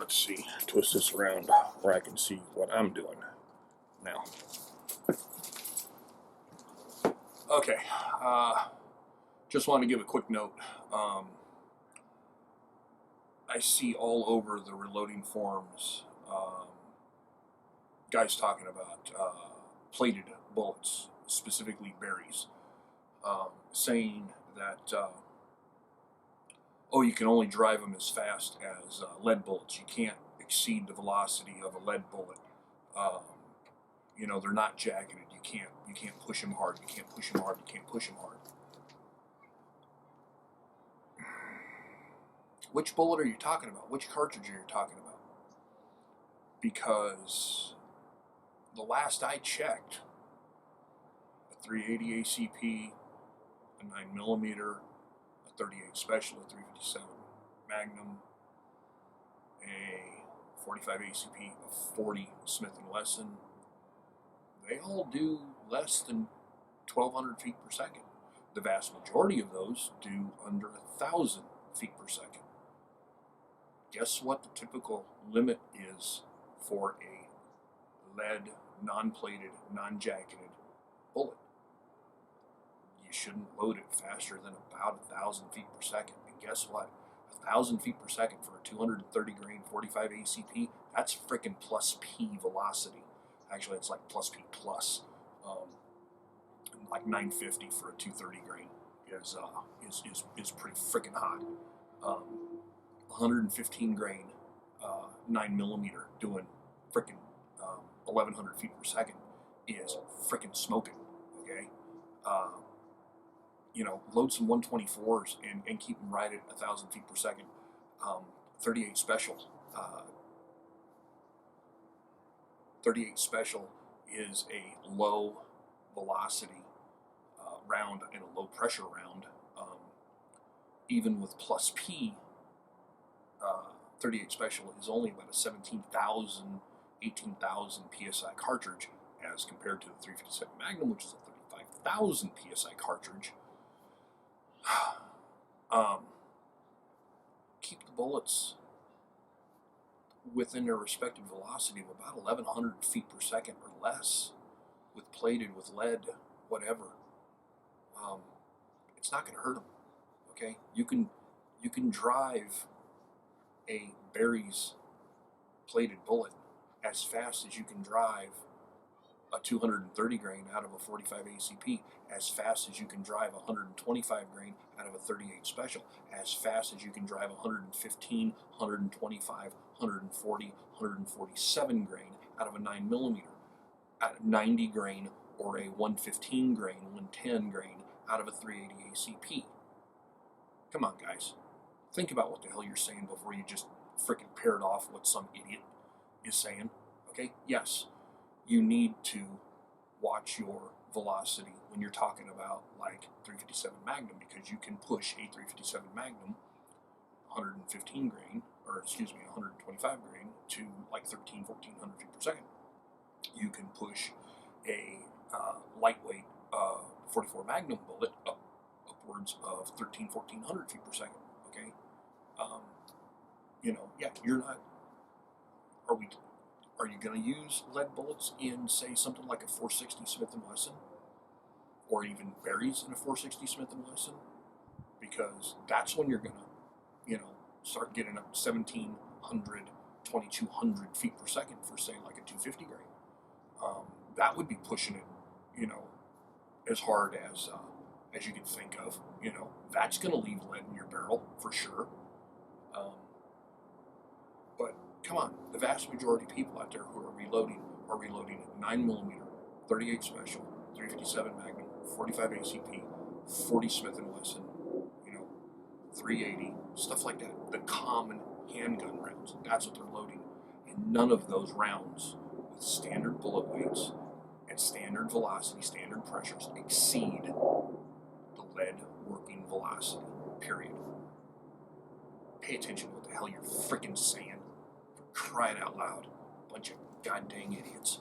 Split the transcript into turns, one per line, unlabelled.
let's see, twist this around where I can see what I'm doing now. Okay, just want to give a quick note. I see all over the reloading forums guys talking about plated bullets, specifically berries, saying that oh, you can only drive them as fast as lead bullets. You can't exceed the velocity of a lead bullet. You know, they're not jacketed. You can't push them hard. You can't push them hard. You can't push them hard. Which bullet are you talking about? Which cartridge are you talking about? Because the last I checked, a 380 ACP, a 9mm, a 38 Special, a 357 Magnum, a 45 ACP, a 40 Smith & Wesson, they all do less than 1,200 feet per second. The vast majority of those do under 1,000 feet per second. Guess what the typical limit is for a lead, non-plated, non-jacketed bullet? You shouldn't load it faster than about 1,000 feet per second. And guess what? 1,000 feet per second for a 230 grain 45 ACP, that's frickin' plus P velocity. Actually, it's like plus P plus. Like 950 for a 230 grain is pretty frickin' hot. 115 grain 9mm doing frickin' 1,100 feet per second is frickin' smoking. Okay, you know, load some 124s and keep them right at 1,000 feet per second. 38 Special. 38 Special is a low velocity round and a low pressure round. Even with plus P, 38 Special is only about a 17,000, 18,000 PSI cartridge as compared to the 357 Magnum, which is a 35,000 PSI cartridge. Keep the bullets within their respective velocity of about 1,100 feet per second or less, with plated, with lead, whatever. It's not going to hurt them. Okay, you can drive a Berry's plated bullet as fast as you can drive a 230 grain out of a 45 ACP, as fast as you can drive 125 grain out of a 38 Special, as fast as you can drive 115, 125, 140, 147 grain out of a 9mm, at 90 grain or a 115 grain, 110 grain out of a 380 ACP. Come on, guys. Think about what the hell you're saying before you just frickin' parrot off what some idiot is saying. Okay? Yes, you need to watch your velocity when you're talking about like 357 Magnum, because you can push a 357 Magnum 115 grain, or excuse me, 125 grain to like 1,300, 1,400 feet per second. You can push a lightweight 44 Magnum bullet upwards of 1,300, 1,400 feet per second. Okay, you know, yeah, you're not. Are you going to use lead bullets in, say, something like a 460 Smith & Wesson, or even berries in a 460 Smith & Wesson? Because that's when you're going to, you know, start getting up 1,700, 2,200 feet per second for, say, like a 250 grain. That would be pushing it, you know, as hard as you can think of. You know, that's going to leave lead in your barrel for sure. But come on, the vast majority of people out there who are reloading 9mm, 38 Special, 357 Magnum, 45 ACP, 40 Smith & Wesson, you know, 380, stuff like that. The common handgun rounds. That's what they're loading. And none of those rounds with standard bullet weights and standard velocity, standard pressures exceed the lead working velocity, period. Pay attention to what the hell you're freaking saying. For crying out loud. Bunch of goddamn idiots.